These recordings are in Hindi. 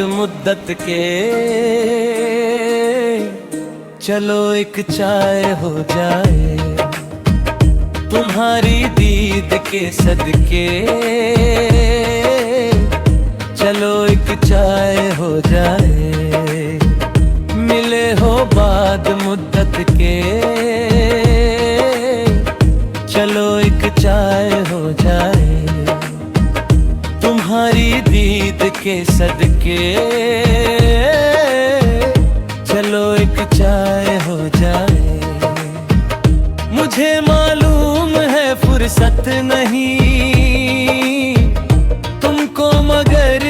बाद मुद्दत के चलो एक चाय हो जाए, तुम्हारी दीद के सदके चलो एक चाय हो जाए। मिले हो बाद मुद्दत के चलो एक चाय हो जाए, तुम्हारी दीद के सदके चलो एक चाय हो जाए। मुझे मालूम है फुर्सत नहीं तुमको, मगर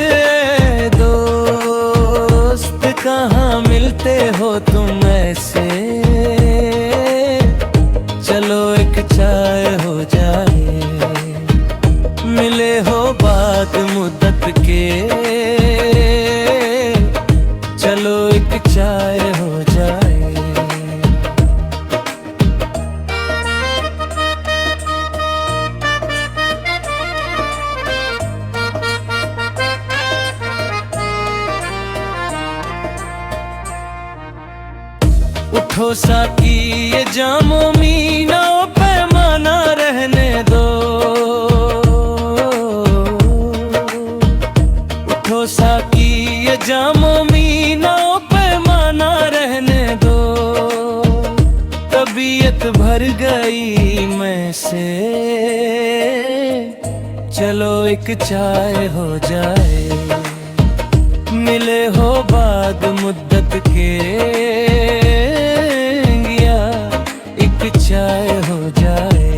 दोस्त कहाँ मिलते हो तुम ऐसे, चलो एक चाय हो जाए। मिले हो बाद मुद्दत के चलो एक चाय हो जाए। उठो साकी ये जामो मीना पैमाना रहने दो, उठो साकी ये जामो मीना पैमाना रहने दो। तबीयत भर गई मैं से, चलो एक चाय हो जाए। मिले हो बाद मुद्दत के एक चाय हो जाए।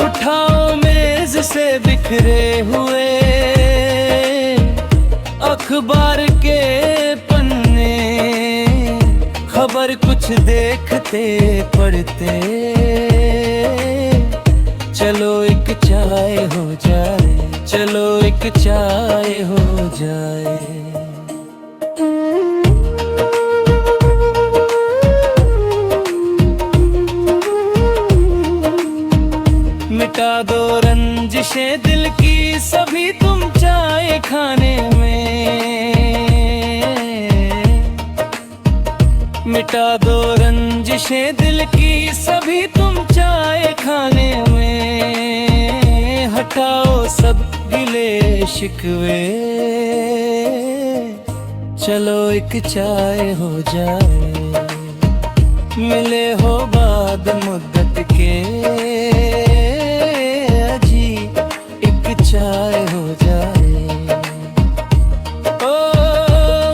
उठाओ मेज से बिखरे हुए अखबार के पन्ने, खबर कुछ देखते पढ़ते चलो एक चाय हो जाए, चलो एक चाय हो जाए। मिटा दो रंजिशें दिल की सभी तुम चाय खाने में, मिटा दो रंजिशें दिल की सभी तुम चाय खाने में। हटाओ सब गिले शिकवे, चलो एक चाय हो जाए। मिले हो बाद मुद्दत के अजी एक चाय हो जाए। ओ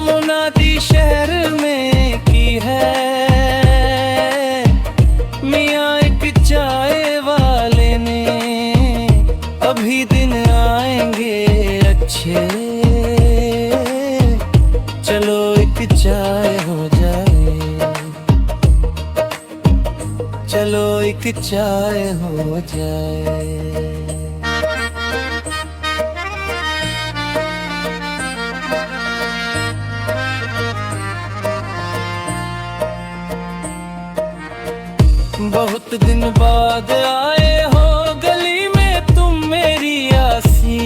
मुनादी शहर में की है, मियाँ एक चाय वाले ने, अभी दिन आएंगे अच्छे, चलो एक चाय हो जाए, चलो एक चाय हो जाए। बहुत दिन बाद आए हो गली में तुम मेरी आसी,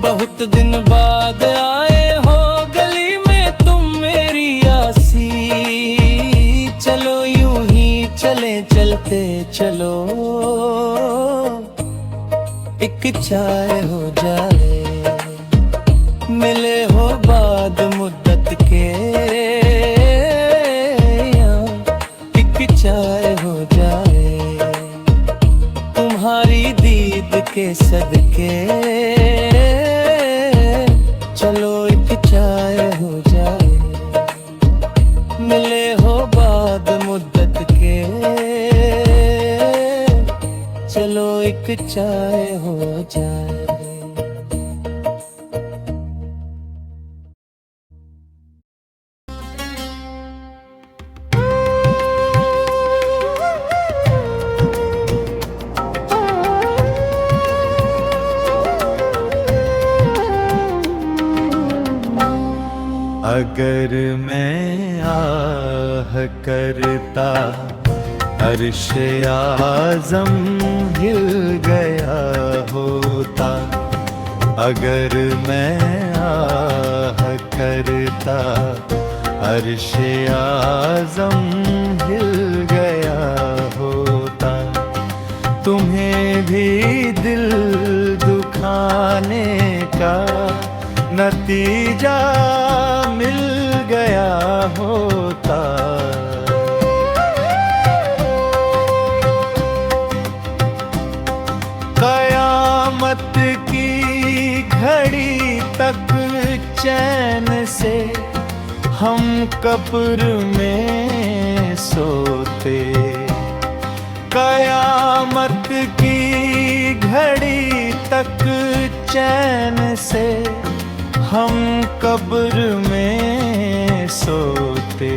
बहुत दिन बाद आए हो गली में तुम मेरी आसी। चलो यूं ही चले चलते चलो एक चाय हो जाए। मिले हो बाद मुद्दत के चाय हो जाए, तुम्हारी दीद के सदके चलो एक चाय हो जाए। मिले हो बाद मुद्दत के चलो एक चाय हो जाए। अगर मैं आह करता अर्श-ए आज़म हिल गया होता। अगर मैं आह करता अर्श-ए आज़म हिल गया होता। तुम्हें भी दिल दुखाने का नतीजा मिल गया होता। कयामत की घड़ी तक चैन से हम कब्र में सोते। कयामत की घड़ी तक चैन से हम कब्र में सोते।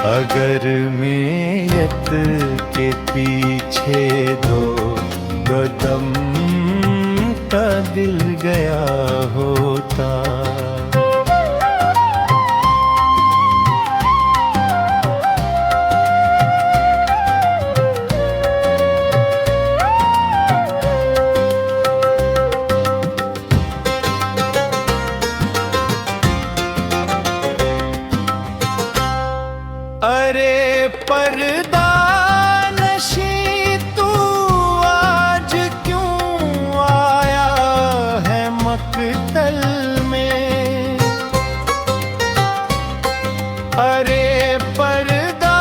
अगर मैयत के पीछे दो कदम का दिल गया होता। अरे पर्दा नशी तू आज क्यों आया है मक़तल में। अरे पर्दा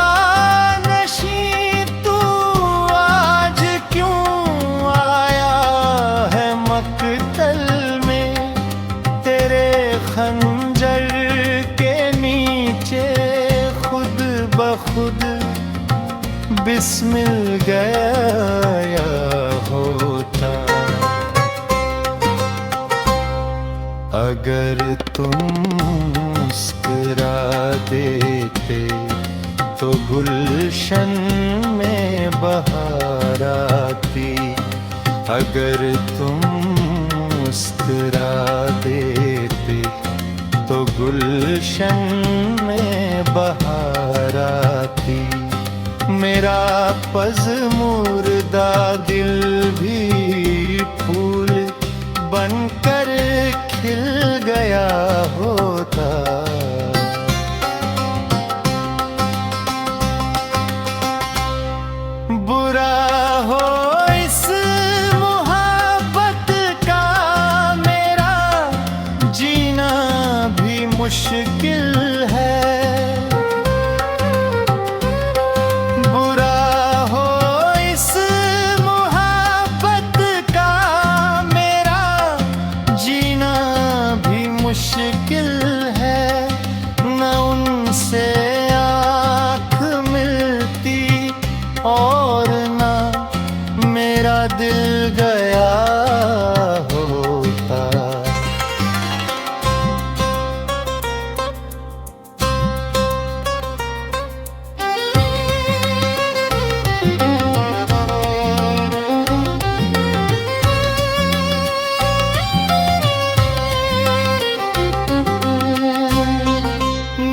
नशी तू आज क्यों आया है मक़तल में। तेरे खंजर के नीचे खुद बिस्मिल गया होता। अगर तुम मुस्कुरा देते तो गुलशन में बहार आती। अगर तुम मुस्कुरा देते तो गुलशन में बहार आती। मेरा पज़मुर्दा दिल भी फूल बनकर खिल गया होता। बुरा हो इस मोहब्बत का मेरा जीना भी मुश्किल है। बुरा हो इस मोहब्बत का मेरा जीना भी मुश्किल है। न उनसे आँख मिलती और न मेरा दिल गया होता।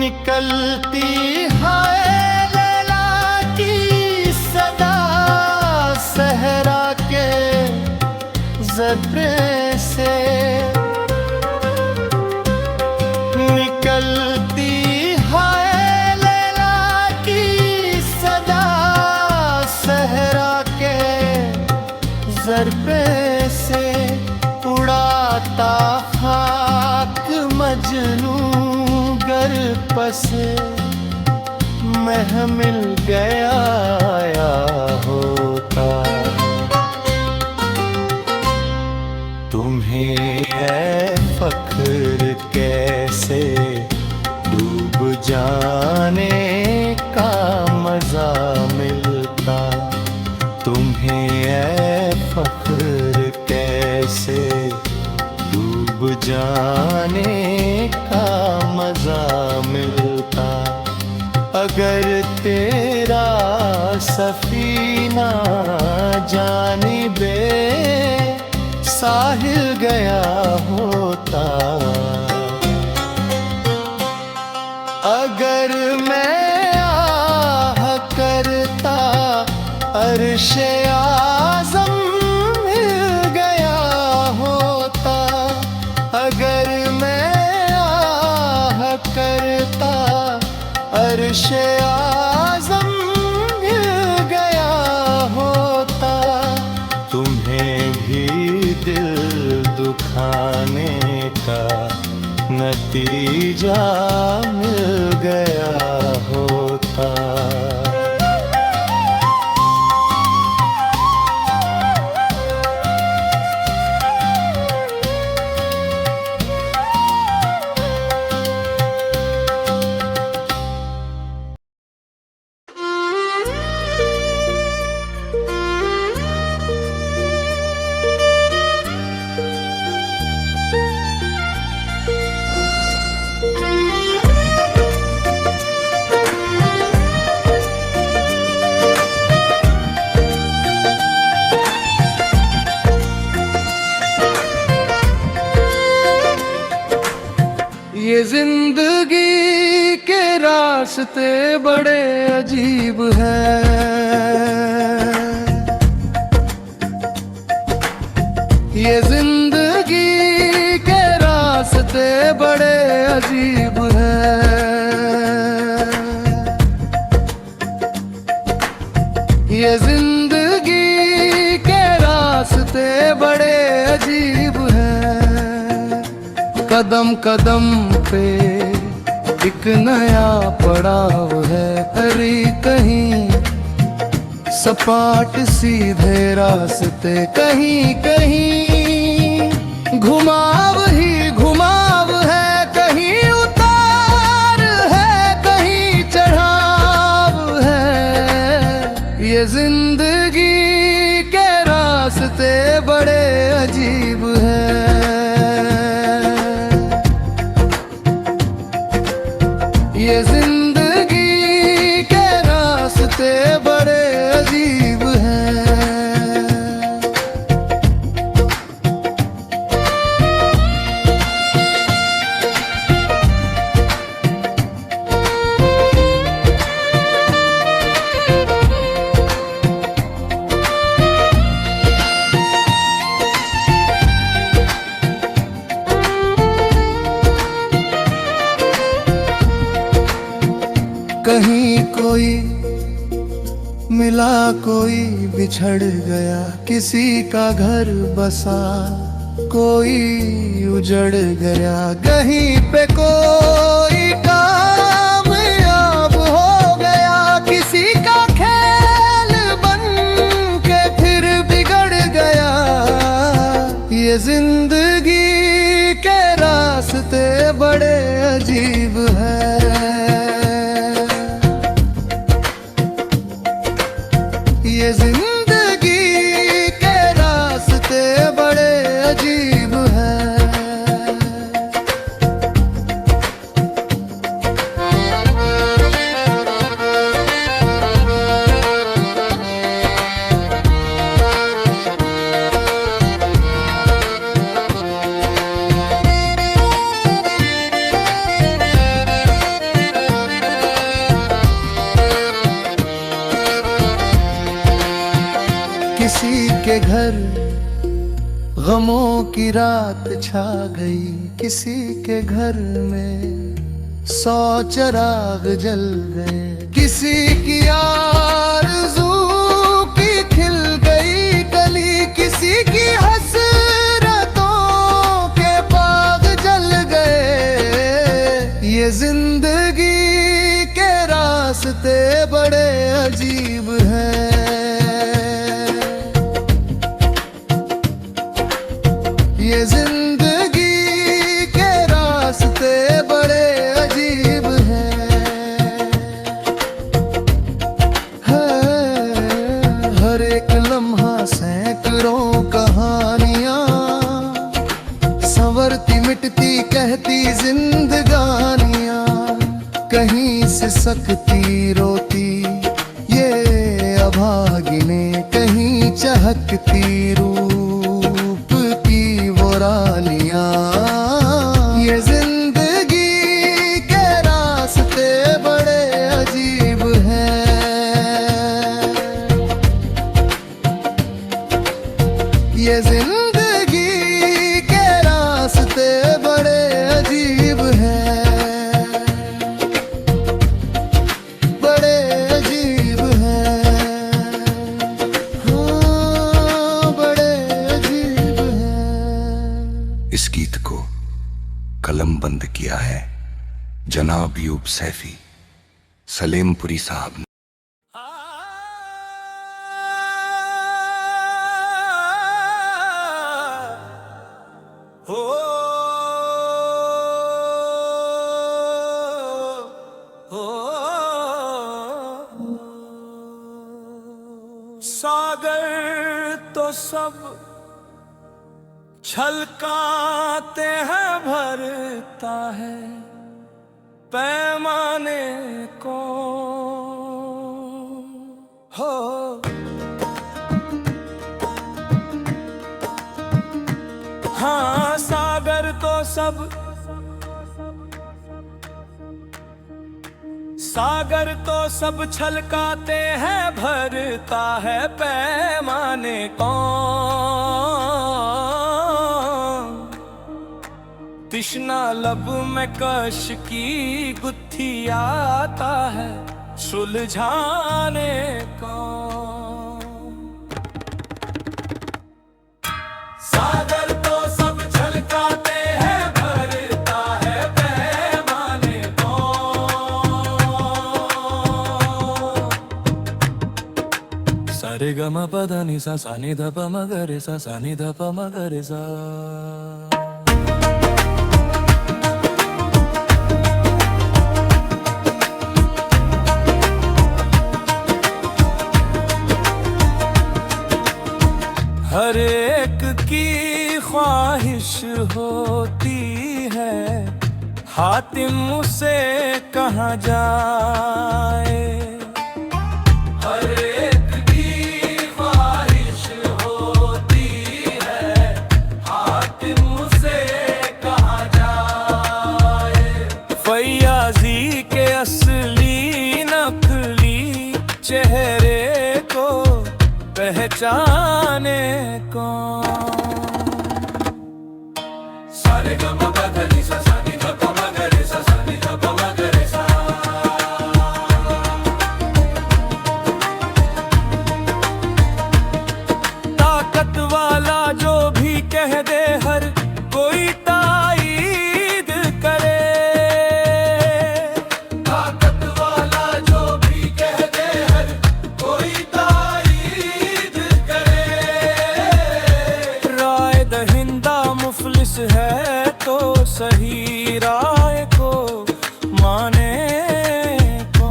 निकलती है लैला की सदा सहरा के ज़र्फ़े से। निकलती है लैला की सदा सहरा के ज़र्फ़े से। उड़ाता खाक मजनू गर पसे महमिल गया होता। तुम्हें है फ़ख्र कैसे डूब जाने का मज़ा मिलता। तुम्हें है फ़ख्र कैसे डूब जाने का मज़ा मिलता। अगर तेरा सफीना जानिबे साहिल गया होता। अगर मैं आह करता अर्शे आज़म मिल गया होता, अगर मैं आह करता अर्शे आज़म मिल गया होता, तुम्हें भी दिल दुखाने का नतीजा मिल गया होता। ये जिंदगी के रास्ते बड़े अजीब हैं, ये जिंदगी के रास्ते बड़े अजीब हैं, ये जिंदगी के रास्ते बड़े अजीब हैं। कदम कदम पे एक नया पड़ाव है, हरी कहीं सपाट सीधे रास्ते, कहीं कहीं घुमाव ही घुमाव है, कहीं उतार है कहीं चढ़ाव है। ये जिंदगी के रास्ते बड़े अजीब हैं, ये जिंदगी के रास्ते बड़े अजीब हैं। कहीं कोई मिला कोई बिछड़ गया, किसी का घर बसा कोई उजड़ गया, कहीं पे कोई कामयाब हो गया, किसी का खेल बन के फिर बिगड़ गया। ये जिंदगी के रास्ते बड़े अजीब हैं, ये जिंदगी के रास्ते बड़े अजीब हैं। किसी के घर गमों की रात छा गई, किसी के घर में 100 चिराग जल गए, किसी की आरज़ू की खिल गई कली, किसी की हसरतों के बाग जल गए। ये जिंदगी के रास्ते बड़े अजीब हैं, ये जिंदगी के रास्ते बड़े अजीब हैं। हर एक लम्हा सैकड़ों कहानियां, संवरती मिटती कहती जिंदगानियां, कहीं से सकती रोती ये अभागिने, कहीं चहकती रूप की वो रानियां। ये जिंदगी के रास्ते कलम बंद किया है जनाब यूब सैफी सलेमपुरी साहब ने। सागर तो सब छलकाते हैं भरता है पैमाने को हो। हाँ सागर तो सब छलकाते हैं भरता है पैमाने को। तिश्ना लब में कश की गुत्थी आता है सुलझाने को। सागर तो सब छलकाते हैं भरता है पैमाने को। सारे ग म प ध नि सा सा नि ध प म ग रे सा सा नि ध प म ग रे सा। हर एक की ख्वाहिश होती है हातिम उसे कहाँ जाए। हर एक की ख्वाहिश होती है हातिम उसे कहाँ जाए। फैयाजी के असली नकली चेहरे को पहचाने को। सारे ग म प ध नि सा सा नि ध प म ग रे सा सा नि ध प म ग रे सा। ताकत वाला जो भी कह दे हर कोई ताईद करे। ताकत वाला जो भी कह दे हर कोई मुफलिस है तो सही राय को माने को।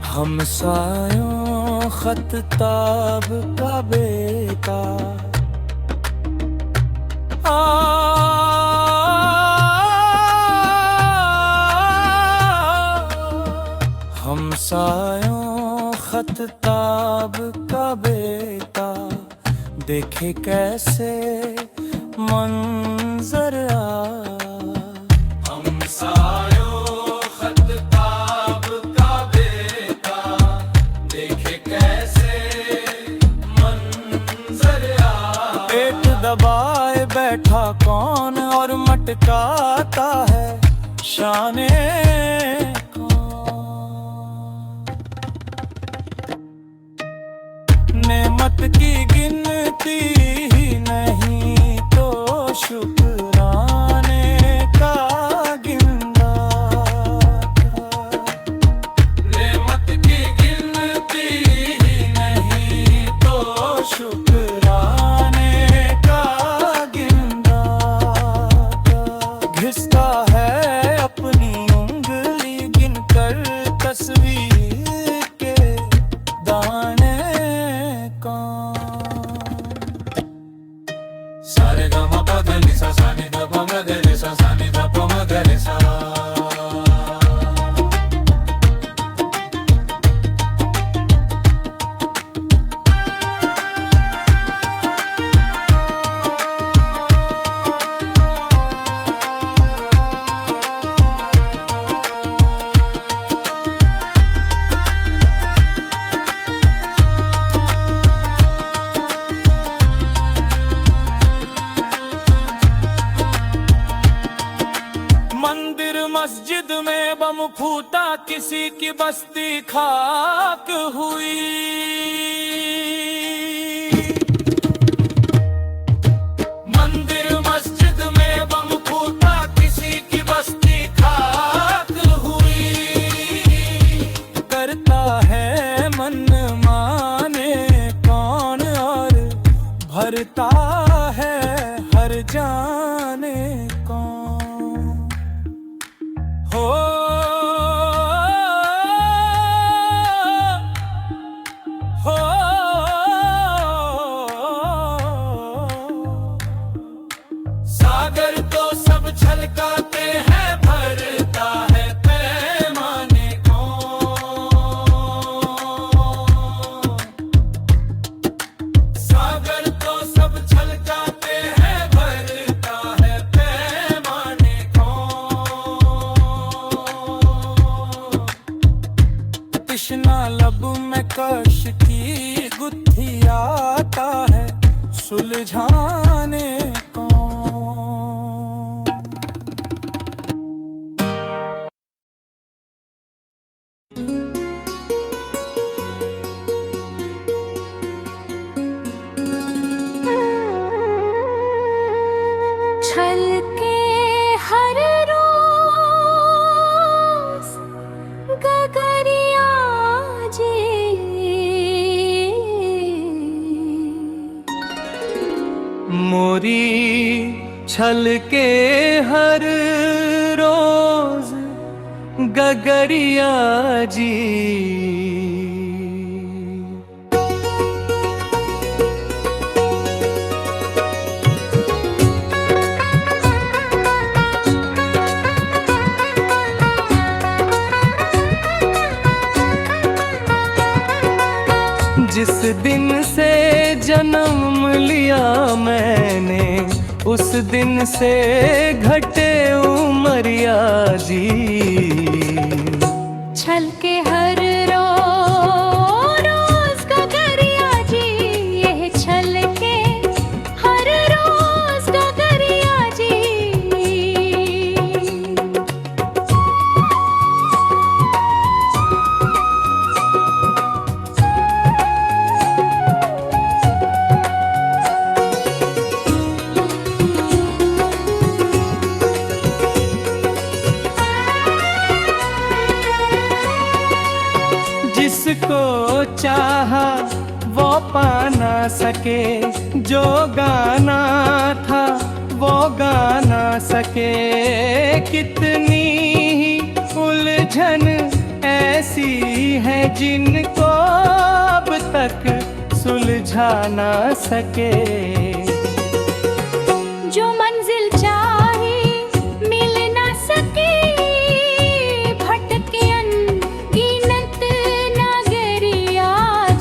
हमसायों खत ताब का बेटा हमसायों खत ताब का बेटा देखे कैसे मंजर हमसायों खत ताब का बेटा देखे कैसे मंजर पेट दबाए बैठा कौन और मटकाता है शाने नेमत की गिनती ही नहीं तो शुक्राने का गिनता। नेमत की गिनती ही नहीं तो शुक्राने का गिनता। घिसता है अपनी उंगली गिनकर तस्वीर के दाने। सारे ग म प ध नि सा सा नि ध प म ग रे सा सा नि ध प म ग रे सा। मंदिर मस्जिद में बम फूटा किसी की बस्ती खाक हुई। मंदिर मस्जिद हो हो सागर तो सब छलकाते हैं, भरता है पैमाने को। सागर तो सब छलकाते हैं, भरता है पैमाने को। तृष्णा लब में कश की गुत्थी आता है सुलझाने को। छलके हर रोज गगरिया जी, मोरी छलके हर रोज गगरिया जी। जिस दिन से जन्म लिया मैंने, उस दिन से घटे उमरिया जी। छलके हर रोज गगरिया जी, यह छलके हर रोज गगरिया जी। जिसको चाहा वो पा ना सके, जो गाना था वो गा ना सके। कितनी ही उलझन ऐसी है जिनको अब तक सुलझा ना सके। जो मंजिल चाहे मिल ना सके, भटके अनगिनत नगरिया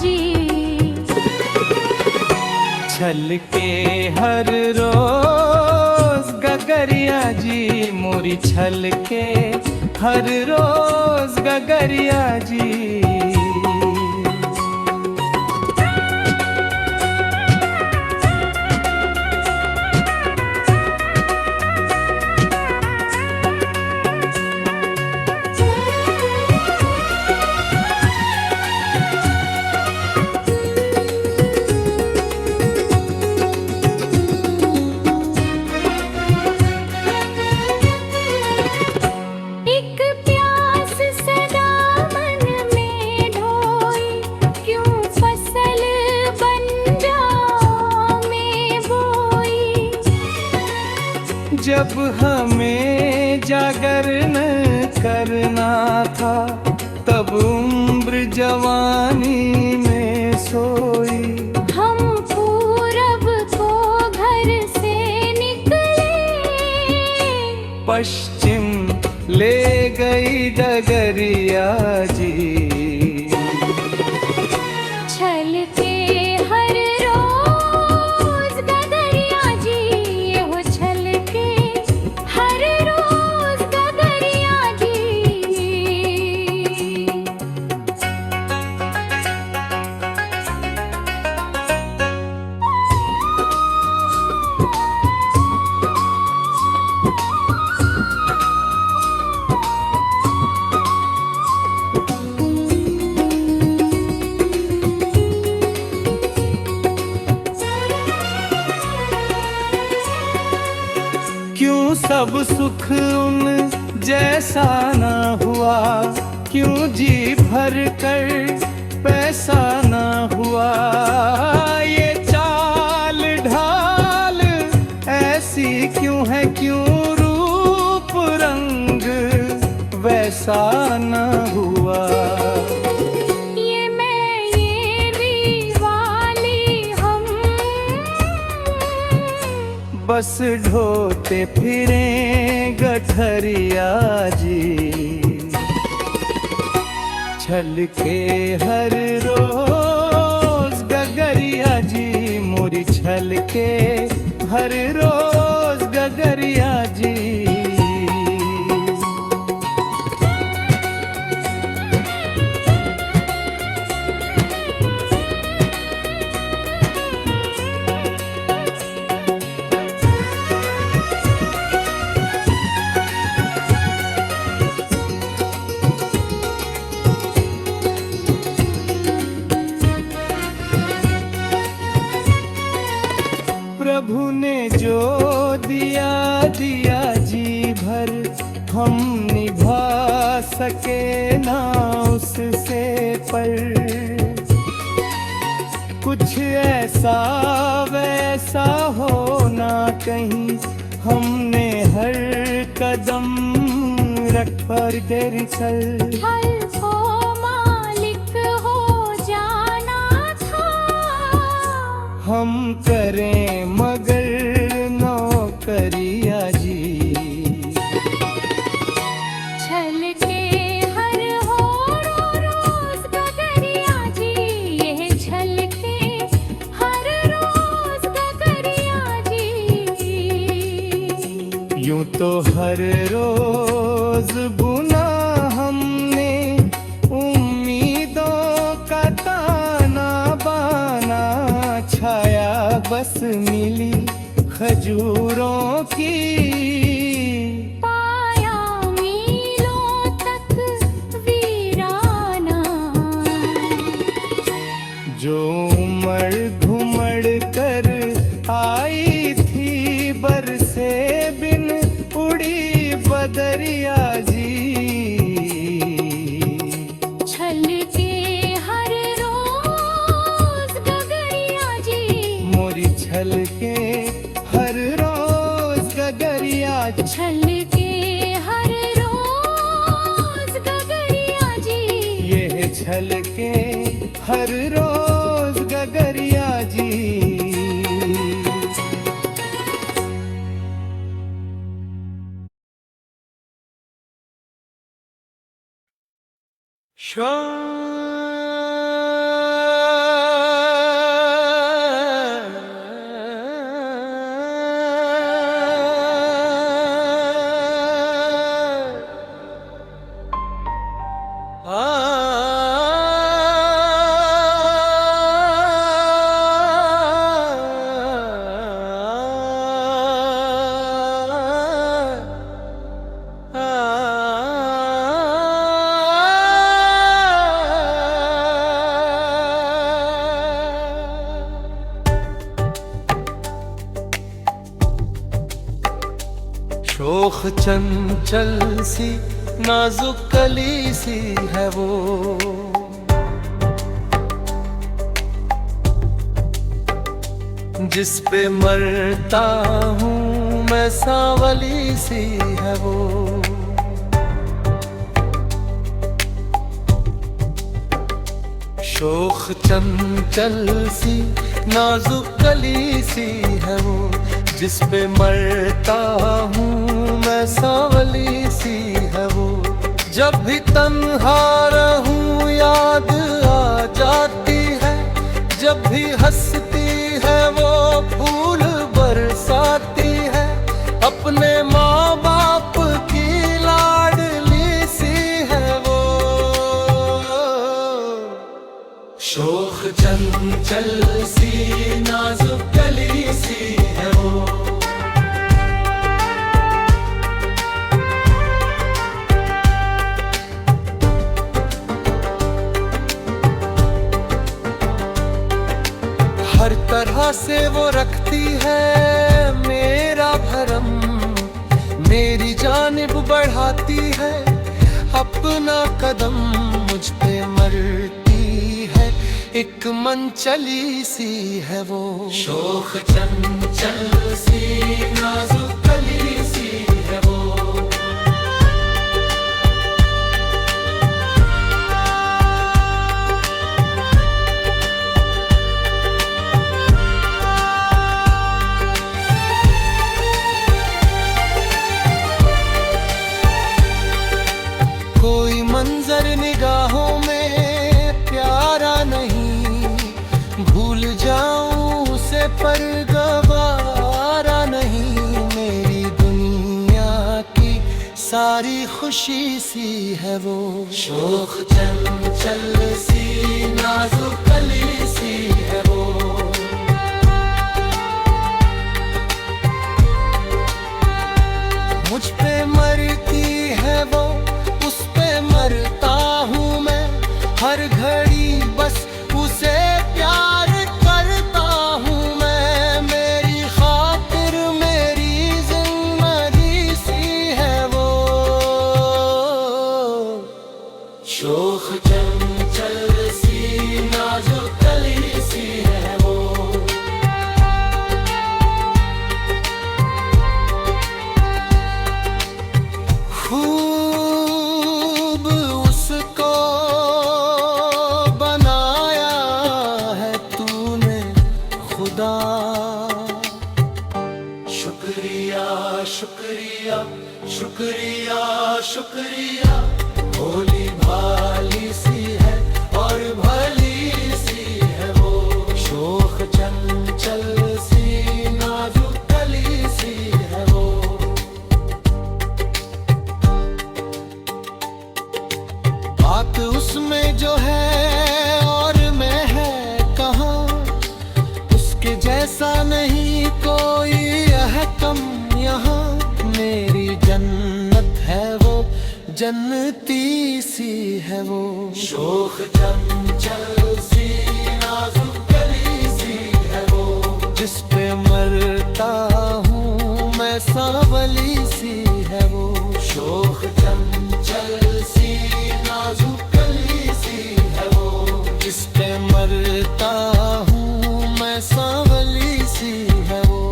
जी। छलके हर रोज गगरिया जी, मोरी छलके हर रोज गगरिया जी। एक प्यास सदा मन में ढोई, क्यों फसल बंजाओ में बोई। जब हमें जागरण करना था, तब उम्र जवानी में सोई। हम पूरब को घर से निकले, पश्चिम ले गई डगरिया जी। छलके हर रोज गगरिया जी, वो छलके हर रोज गगरिया जी। क्यों सब सुख उन जैसा ना हुआ, क्यों जी भर कर पैसा ना हुआ। ये चाल ढाल ऐसी क्यों है, क्यों रूप रंग ऐसा न हुआ। ये मैं ये वाली हम बस ढोते फिरे गठरिया जी, छल के हर रोज गगरिया जी, मोरी छल के हर रोज गगरिया जी। प्रभु ने जो दिया दिया जी भर, हम निभा सके ना उससे, पर कुछ ऐसा वैसा हो ना कहीं, हमने हर कदम रख पर तेरी चल। हल को मालिक हो जाना था, हम करें मगर नौकरिया जी, छल के हर हो रोज गगरिया जी, ये छल के हर रोज गगरिया जी। यूं तो हर रोज बुना हमने उम्मीदों का ताना बाना, छाया बस मिली खजूरों की, पाया मीलों तक वीराना, जो उमड़ घुमड़ कर आई थी बरसे बिन उड़ी बदरिया जी, छल के हर रोज गगरिया जी, मोरी छल के हर रोज गगरिया जी। छल के हर रोज गगरिया जी, ये छल के हर रोज गगरिया जी। शोख चंचल सी नाजुक कली सी है वो, जिस पे मरता हूँ मैं सांवली सी है वो। शोख चंचल सी नाजुक कली सी है वो, जिस पे मरता हूँ मैं सांवली सी है वो। जब भी तन्हा रहूं याद आ जाती है, जब भी हंसती है वो फूल बरसाती है, अपने माँ बाप की लाडली सी है वो। शोख चंचल सी नाजुक कली सी है वो। हर तरह से वो रखती है मेरा भरम, मेरी जानिब बढ़ाती है अपना कदम, मुझ पे मरती है एक मनचली सी है वो। शोख चंचल सी नाजुक कली सी है वो। पर गवारा नहीं, मेरी दुनिया की सारी खुशी सी है वो। शोख चंचल सी नाजुक कली सी है वो। मुझ पे मरती है वो, उस पे मरता हूँ मैं। हर घड़ी बस उसे प्यार करता हूँ मैं। मेरी खातिर मेरी जिंदगी सी है वो। शोख चंचल सी नाजुक कली सी है वो। खूब उसको बनाया है तूने खुदा। शुक्रिया शुक्रिया शुक्रिया शुक्रिया। भोली भाली सी है और भली सी है वो। शोख चंचल सी नाजुक कली सी है वो। बात उसमें जो है और मैं है कहाँ, उसके जैसा नहीं कोई अहकम यहाँ। मेरी जन्नत है वो, जन्नती सी है वो। शोख चंचल सी नाजुक कली सी है वो। जिस पे मरता हूँ मैं सांवली सी है वो। शोख चंचल सी नाजुक कली सी है वो। जिस पे मरता हूँ मैं सांवली सी है वो।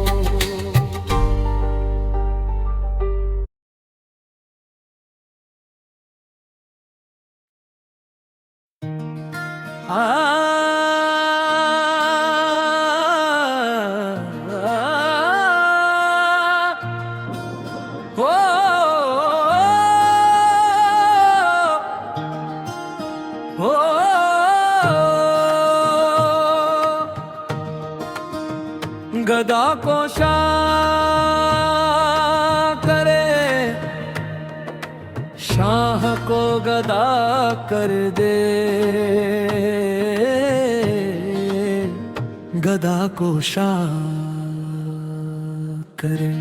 गदा को शाह करे, शाह को गदा कर दे। गदा को शाह करे,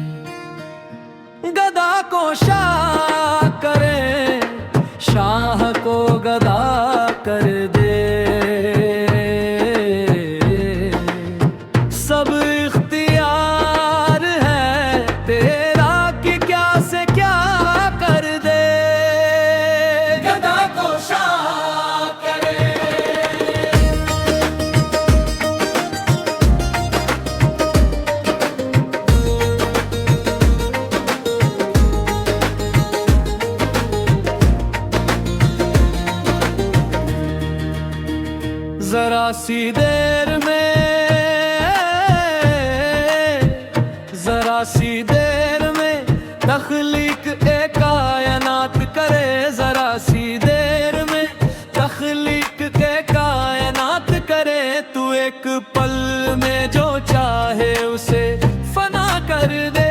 गदा को शाह करे, शाह को गदा कर दे। सब इख्तियार है तेरा कि क्या से क्या कर दे। गदा को शाह करे। जरा सी देर में, जरा सी देर में तख्लीक ए कायनात करे। जरा सी देर में तख्लीक के कायनात करे। तू एक पल में जो चाहे उसे फना कर दे।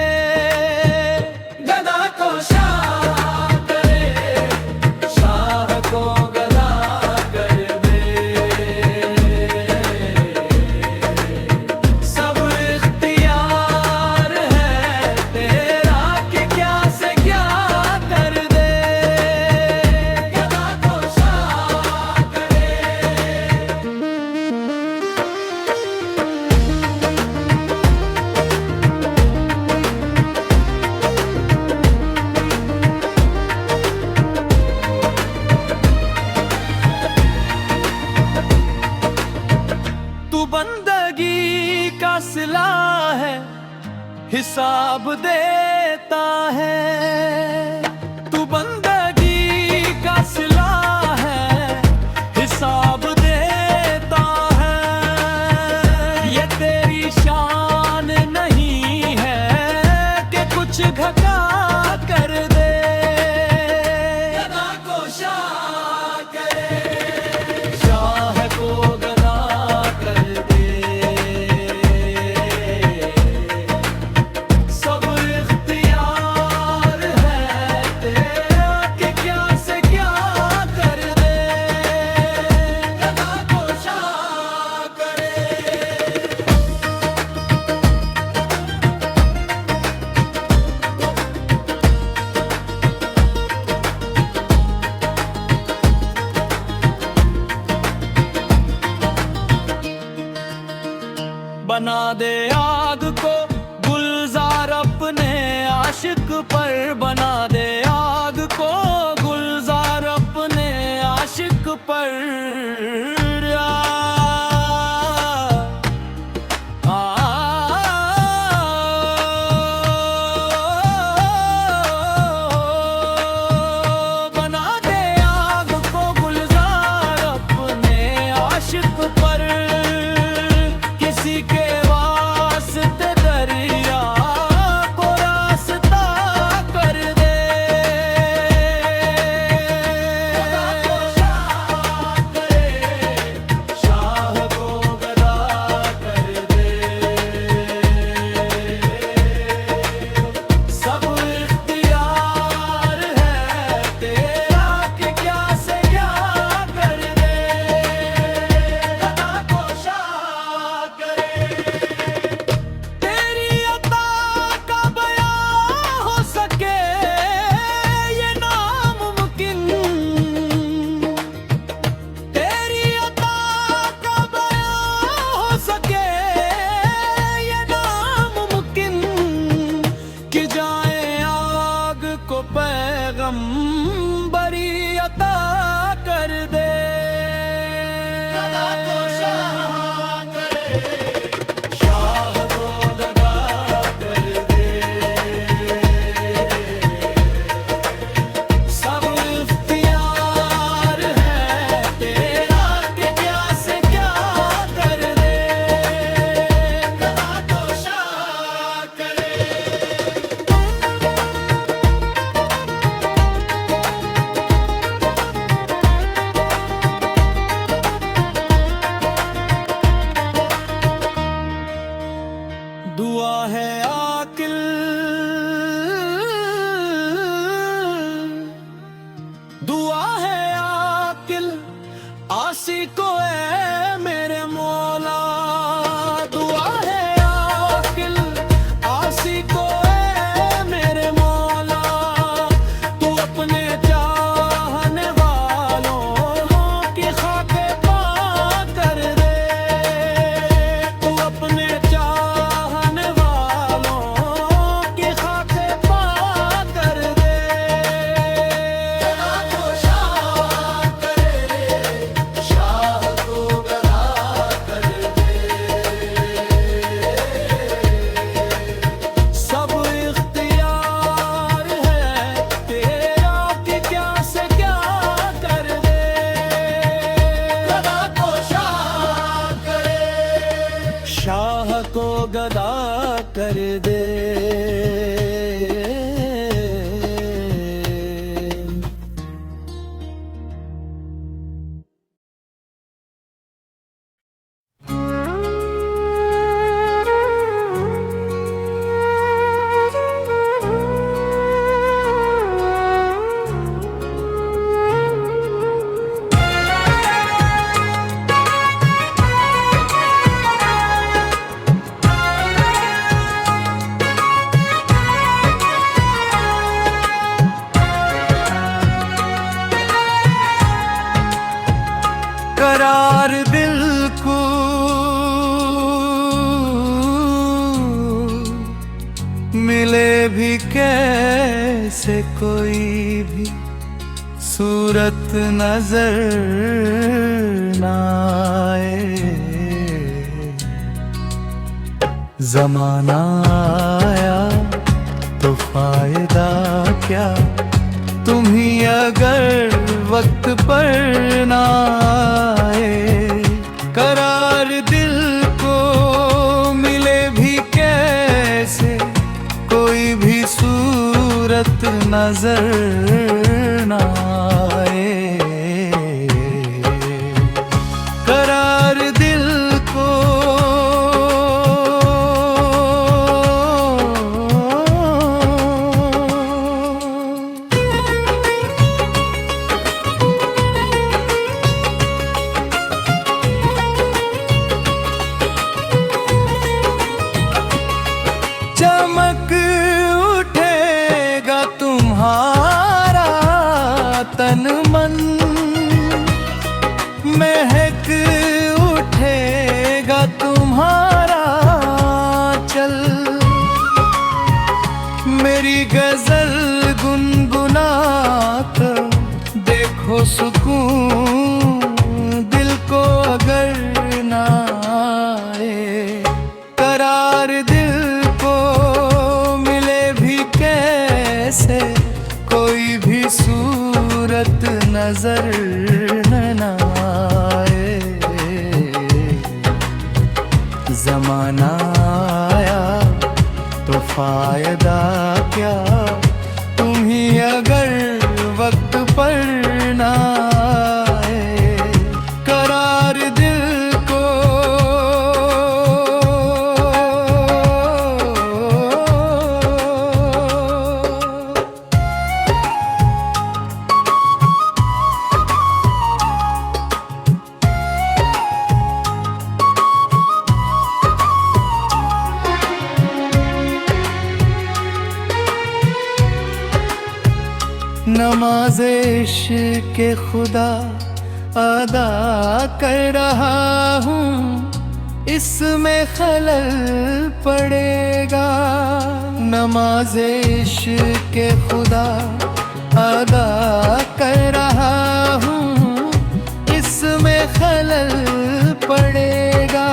गदा को शाह करे, शाह को गदा कर दे। सब इख्तियार है तेरा कि क्या से क्या कर दे। गदा को शाह करे। तू बंदगी का सिला है, हिसाब देता है। तू बंदगी का सिला है, हिसाब देता है। ये तेरी शान नहीं है कि कुछ घटा कर दे। गदा को शाह करे, शाह को गदा कर दे। बना दे आग को गुलजार अपने आशिक पर, बना दे आग को गुलजार अपने आशिक पर। बना दे आग को गुलजार अपने आशिक पर, किसी के वास्ते दरिया को रास्ता कर दे। शाह को गदा कर दे, सब इख्तियार है तेरा कि क्या से क्या कर दे। गदा को शाह करे, तेरी अता का बयां हो सके ये नामुमकिन, तेरी अता का बयां हो सके ये नामुमकिन, कि जाए आग को पैगंबरी अता कर दे। गदा को शाह करे, शाह को गदा कर दे, सब इख्तियार है तेरा कि क्या से क्या कर दे। गदा को शाह करे। दुआ है आकिल, दुआ है आकिल आसी को है मेरे मौला। दुआ है आकिल आसी को है मेरे मौला, तू अपने चाहने वालों की खाके पा कर दे। तू अपने चाहने वालों की खाके पा कर दे। गदा को शाह करे, शाह को गदा कर दे, सब इख्तियार है तेरा कि क्या से क्या कर दे। गदा को शाह करे, शाह को गदा कर दे। करार दिल को मिले भी कैसे, कोई भी सूरत नजर ना आए। जमाना आया तो फायदा क्या, तुम ही अगर वक्त पर ना आए। करार दिल को मिले भी कैसे, कोई भी सूरत नजर ना आए। करार दिल को चमक उठेगा तुम्हारा तन मन, महक उठेगा तुम्हारा सुकून दिल को अगर ना आए, करार दिल को मिले भी कैसे, कोई भी सूरत नजर न आए। जमाना आया तो फायदा क्या, तुम ही अगर वक्त पर ना आए, करार दिल को नमाज़ इश्क़ के खुदा अदा कर रहा हूँ, इसमें खलल पड़ेगा। नमाज़ इश्क़ के खुदा अदा कर रहा हूँ, इसमें खलल पड़ेगा।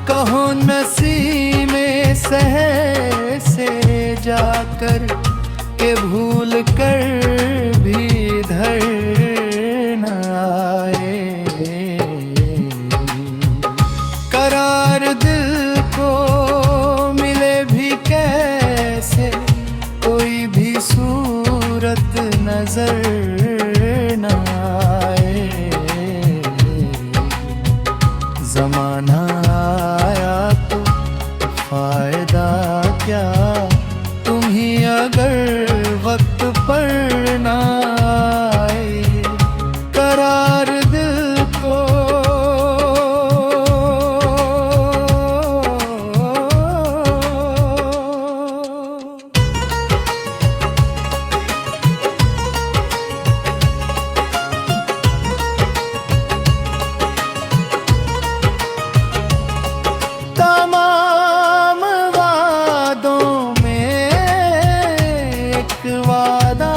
कहो नसीमे सहर से जाकर के भूल कर भी इधर न आए, करार दिल को मिले भी कैसे, कोई भी सूरत नजर न आए। जमाना आया तो फायदा क्या, तुम ही अगर वक्त पर ना आए, करार दिल को तमाम वादों में एक वादा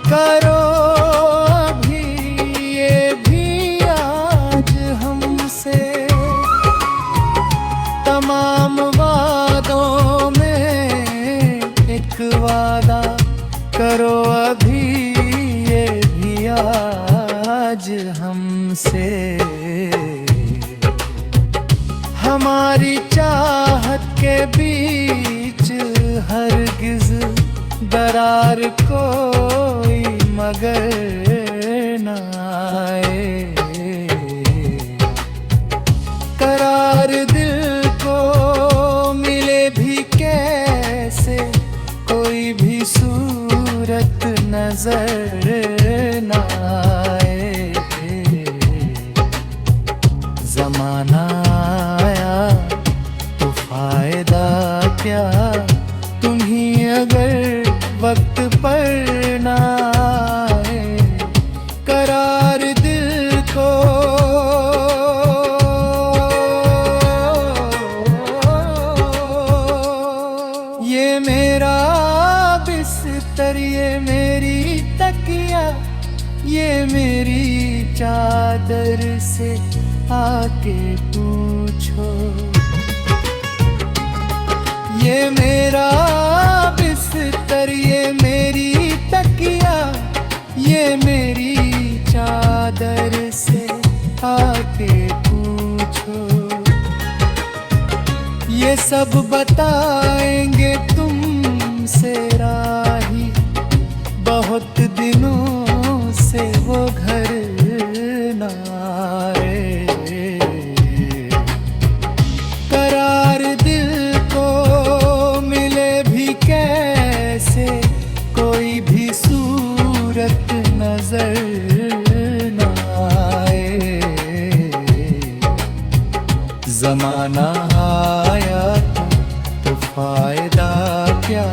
करो अभी, ये भी आज हमसे। तमाम वादों में एक वादा करो अभी, ये भी आज हमसे। हमारी चाहत के बीच हरगिज दरार कोई मगर न आए, करार दिल को मिले भी कैसे, कोई भी सूरत नजर न आए। जमाना आया तो फायदा क्या, तुम ही अगर वक्त पर ना आए, करार दिल को ये मेरा बिस्तर, ये मेरी तकिया, ये मेरी चादर से आके पूछो। ये मेरा बिस्तर, ये मेरी तकिया, ये मेरी चादर से आके पूछो। ये सब बताएंगे तुमसे राही, बहुत दिनों से वो घर न आए, करार दिल को मिले भी कैसे, कोई भी सूरत नजर न आए। जमाना आया तो फायदा क्या,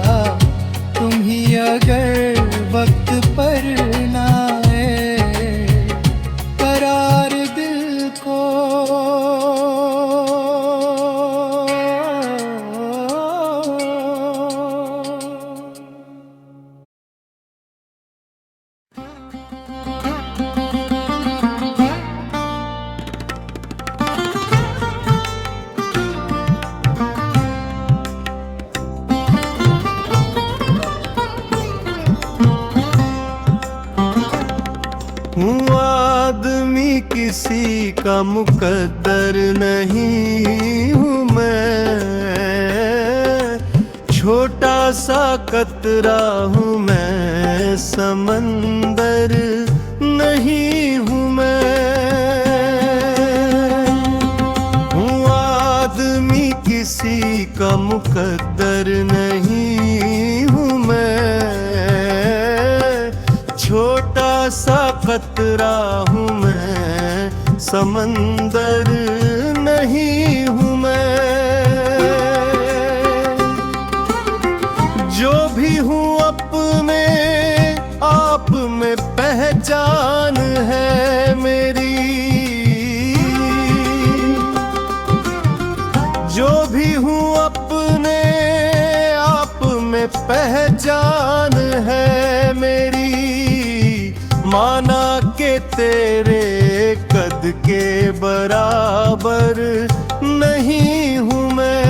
तुम ही अगर वक्त पर ना आए, हूँ आदमी किसी का मुकद्दर नहीं हूँ मैं, छोटा सा कतरा हूँ मैं, समंदर नहीं हूँ मैं। हूँ आदमी किसी का मुकद्दर नहीं हूँ मैं, छोटा सा कतरा हूँ मैं, समंदर नहीं हूँ मैं। जो भी हूँ अपने आप में पहचान है मेरी, जो भी हूँ अपने आप में पहचान है मेरी। माना के तेरे कद के बराबर नहीं हूँ मैं,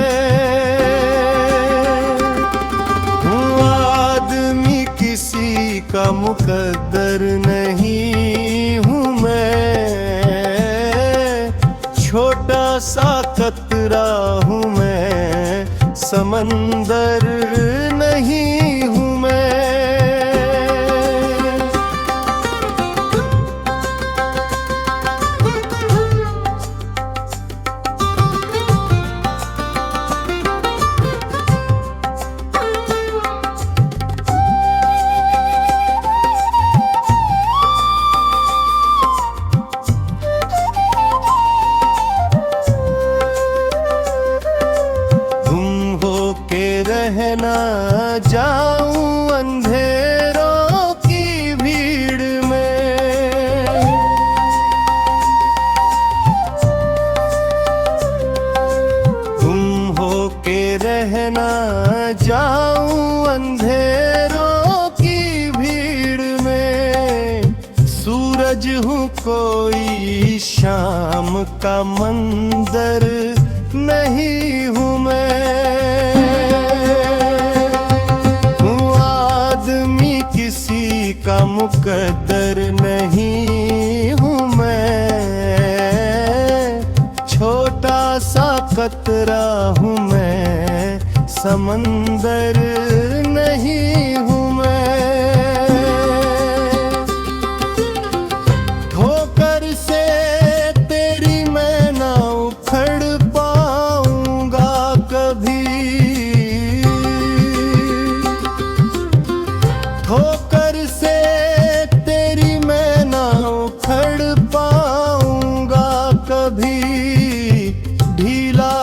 हूँ आदमी किसी का मुकद्दर नहीं हूँ मैं, छोटा सा कतरा हूँ मैं, समंदर नहीं हूँ मैं। रहना जाऊं अंधेरों की भीड़ में, गुम हो के रहना जाऊं अंधेरों की भीड़ में। सूरज हूँ कोई शाम का मंजर नहीं हूँ मैं, का मुकद्दर नहीं हूँ मैं, छोटा सा कतरा हूँ मैं, समंदर नहीं हूँ मैं। ठोकर से तेरी मैं ना उखड़ पाऊंगा कभी, ठोकर से तेरी मैं ना उखड़ पाऊंगा कभी। ढीला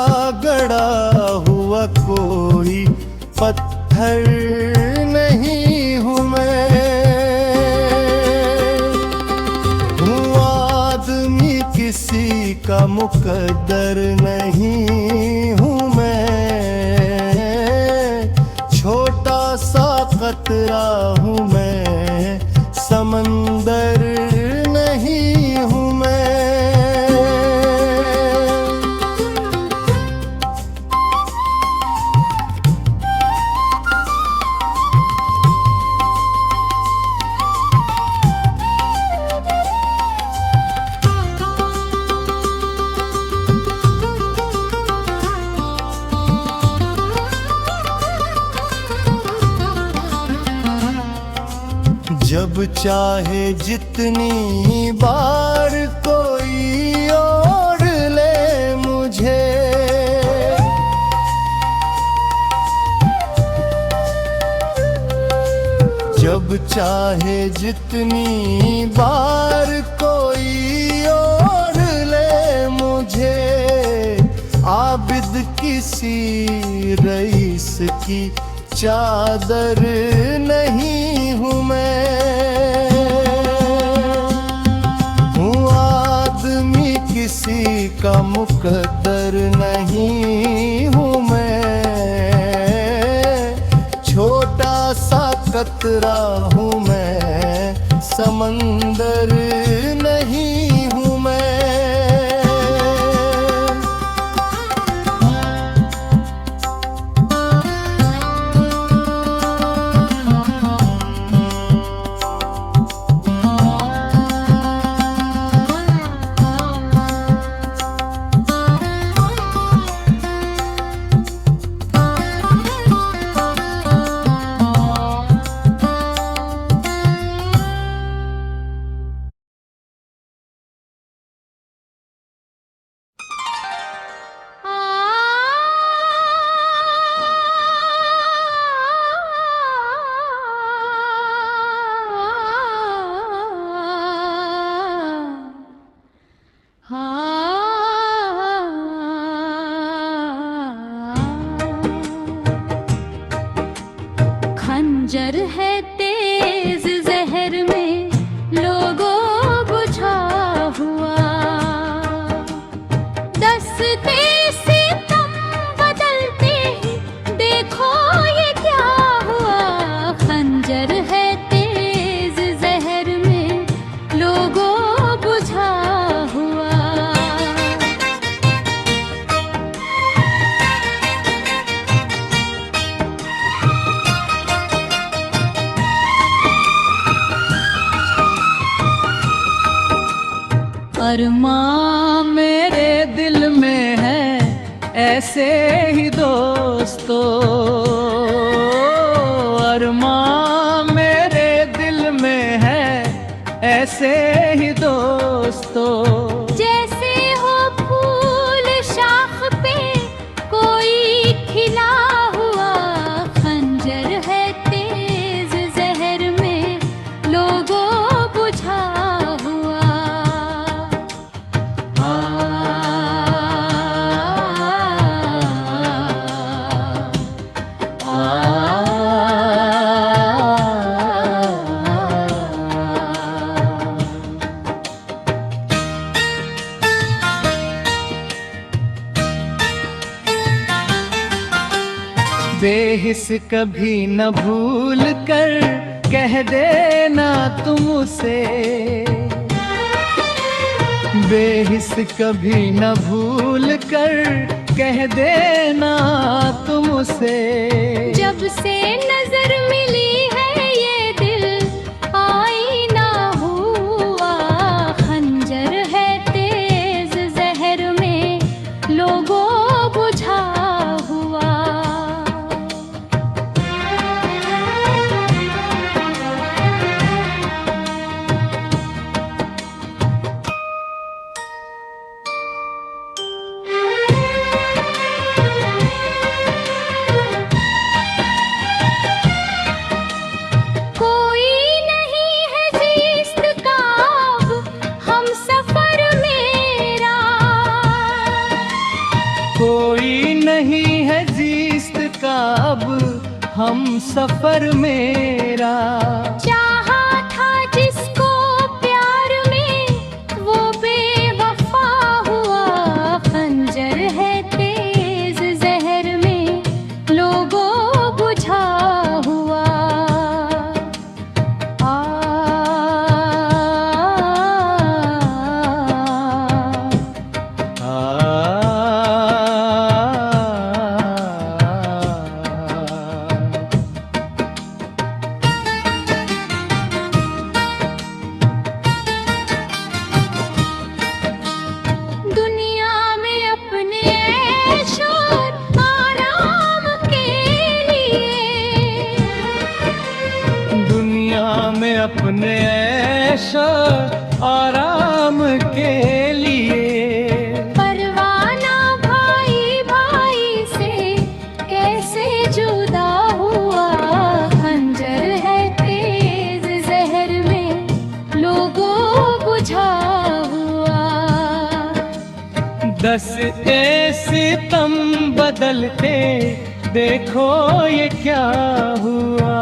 गड़ा हुआ कोई पत्थर नहीं हूँ मैं, हूँ आदमी किसी का मुकद्दर नहीं हूँ मैं, छोटा सा कतरा हूँ मैं, समंदर नहीं हूँ मैं। जब चाहे जितनी बार कोई ओढ़ ले मुझे, जब चाहे जितनी बार कोई ओढ़ ले मुझे। आबिद किसी रईस की चादर नहीं हूँ मैं, हूँ आदमी किसी का मुकद्दर नहीं हूँ मैं, छोटा सा कतरा हूँ मैं, समंदर नहीं हूँ मैं। अरमां मेरे दिल में है ऐसे ही दोस्तों, अरमां मेरे दिल में है ऐसे ही दोस्तों। जैसे हो फूल शाख पे कोई खिला हुआ, खंजर है तेज जहर में लोगों बुझा हुआ। बेहिस कभी न भूल कर कह देना तुम उसे, बेहिस कभी न भूल कर कह देना तुम उसे। जब से नजर मिली है ये दिल आईना हुआ, खंजर है तेज जहर में लोगों बुझा हुआ। कोई नहीं है जीस्त का अब हम सफर मेरा, कोई नहीं है जीस्त का अब हम सफर मेरा। चाहा था जिसको प्यार में वो बेवफा हुआ, खंजर है तेज जहर में लोगों बुझा हुआ। दुनिया में अपने ऐश और आराम के लिए, दुनिया में अपने ऐश आराम के लिए, परवाना भाई भाई से कैसे जुदा हुआ, खंजर है तेज जहर में लोगों बुझा हुआ। 10 सितम बदलते देखो ये क्या हुआ।